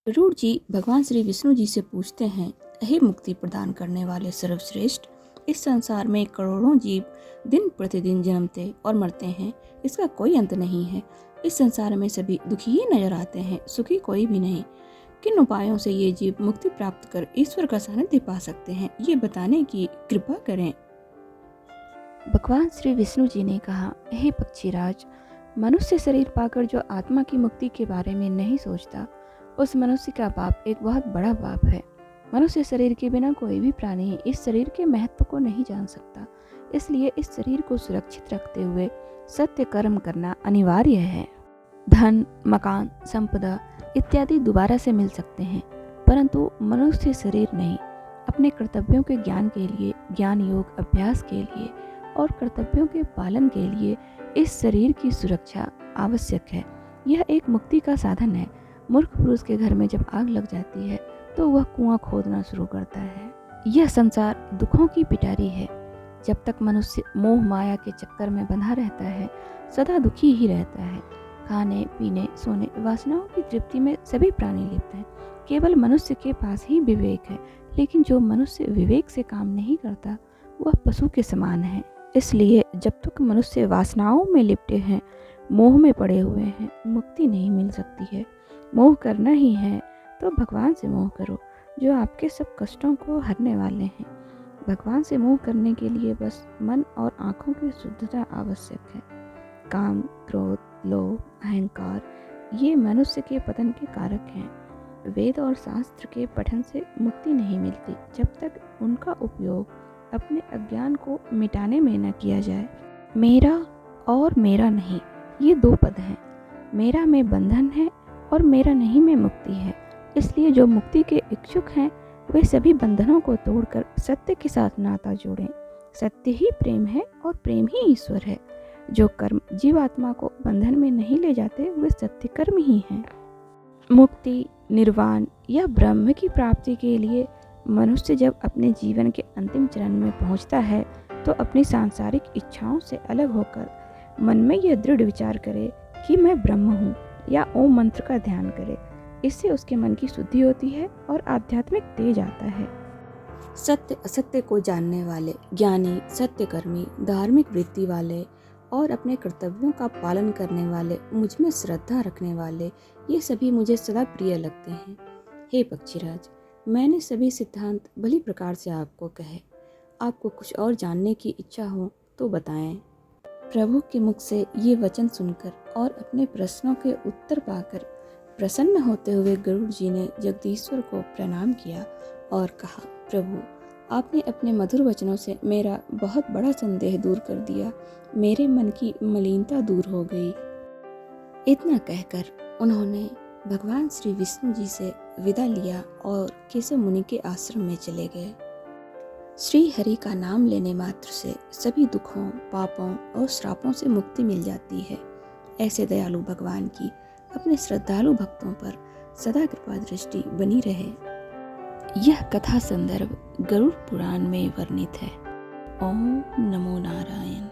गरुड़ जी भगवान श्री विष्णु जी से पूछते हैं, हे मुक्ति प्रदान करने वाले सर्वश्रेष्ठ, इस संसार में करोड़ों जीव दिन प्रतिदिन जन्मते और मरते हैं, इसका कोई अंत नहीं है। इस संसार में सभी दुखी ही नजर आते हैं, सुखी कोई भी नहीं। किन उपायों से ये जीव मुक्ति प्राप्त कर ईश्वर का सानिध्य पा सकते हैं, ये बताने की कृपा करें। भगवान श्री विष्णु जी ने कहा, हे पक्षीराज, मनुष्य शरीर पाकर जो आत्मा की मुक्ति के बारे में नहीं सोचता, उस मनुष्य का पाप एक बहुत बड़ा पाप है। मनुष्य शरीर के बिना कोई भी प्राणी इस शरीर के महत्व को नहीं जान सकता। इसलिए इस शरीर को सुरक्षित रखते हुए सत्य कर्म करना अनिवार्य है। धन, मकान, संपदा इत्यादि दोबारा से मिल सकते हैं, परंतु मनुष्य शरीर नहीं। अपने कर्तव्यों के ज्ञान के लिए, ज्ञान योग अभ्यास के लिए और कर्तव्यों के पालन के लिए इस शरीर की सुरक्षा आवश्यक है। यह एक मुक्ति का साधन है। मूर्ख पुरुष के घर में जब आग लग जाती है तो वह कुआं खोदना शुरू करता है। यह संसार दुखों की पिटारी है। जब तक मनुष्य मोह माया के चक्कर में बंधा रहता है, सदा दुखी ही रहता है। खाने पीने सोने वासनाओं की तृप्ति में सभी प्राणी लिप्त हैं। केवल मनुष्य के पास ही विवेक है, लेकिन जो मनुष्य विवेक से काम नहीं करता वह पशु के समान है। इसलिए जब तक मनुष्य वासनाओं में लिपटे हैं, मोह में पड़े हुए हैं, मुक्ति नहीं मिल सकती है। मोह करना ही है तो भगवान से मोह करो, जो आपके सब कष्टों को हरने वाले हैं। भगवान से मोह करने के लिए बस मन और आँखों की शुद्धता आवश्यक है। काम, क्रोध, लोभ, अहंकार ये मनुष्य के पतन के कारक हैं। वेद और शास्त्र के पठन से मुक्ति नहीं मिलती जब तक उनका उपयोग अपने अज्ञान को मिटाने में न किया जाए। मेरा और मेरा नहीं, ये दो पद हैं। मेरा में बंधन है और मेरा नहीं में मुक्ति है। इसलिए जो मुक्ति के इच्छुक हैं वे सभी बंधनों को तोड़कर सत्य के साथ नाता जोड़ें। सत्य ही प्रेम है और प्रेम ही ईश्वर है। जो कर्म जीवात्मा को बंधन में नहीं ले जाते वे सत्य कर्म ही हैं। मुक्ति, निर्वाण या ब्रह्म की प्राप्ति के लिए मनुष्य जब अपने जीवन के अंतिम चरण में पहुंचता है तो अपनी सांसारिक इच्छाओं से अलग होकर मन में यह दृढ़ विचार करे कि मैं ब्रह्म हूँ, या ओम मंत्र का ध्यान करे। इससे उसके मन की शुद्धि होती है और आध्यात्मिक तेज आता है। सत्य असत्य को जानने वाले, ज्ञानी, सत्यकर्मी, धार्मिक वृत्ति वाले और अपने कर्तव्यों का पालन करने वाले, मुझ में श्रद्धा रखने वाले, ये सभी मुझे सदा प्रिय लगते हैं। हे पक्षीराज, मैंने सभी सिद्धांत भली प्रकार से आपको कहे। आपको कुछ और जानने की इच्छा हो तो बताएं। प्रभु के मुख से ये वचन सुनकर और अपने प्रश्नों के उत्तर पाकर प्रसन्न होते हुए गरुड़ जी ने जगदीश्वर को प्रणाम किया और कहा, प्रभु, आपने अपने मधुर वचनों से मेरा बहुत बड़ा संदेह दूर कर दिया। मेरे मन की मलिनता दूर हो गई। इतना कहकर उन्होंने भगवान श्री विष्णु जी से विदा लिया और केशव मुनि के आश्रम में चले गए। श्री हरि का नाम लेने मात्र से सभी दुखों, पापों और श्रापों से मुक्ति मिल जाती है। ऐसे दयालु भगवान की अपने श्रद्धालु भक्तों पर सदा कृपा दृष्टि बनी रहे। यह कथा संदर्भ गरुड़ पुराण में वर्णित है। ओम नमो नारायण।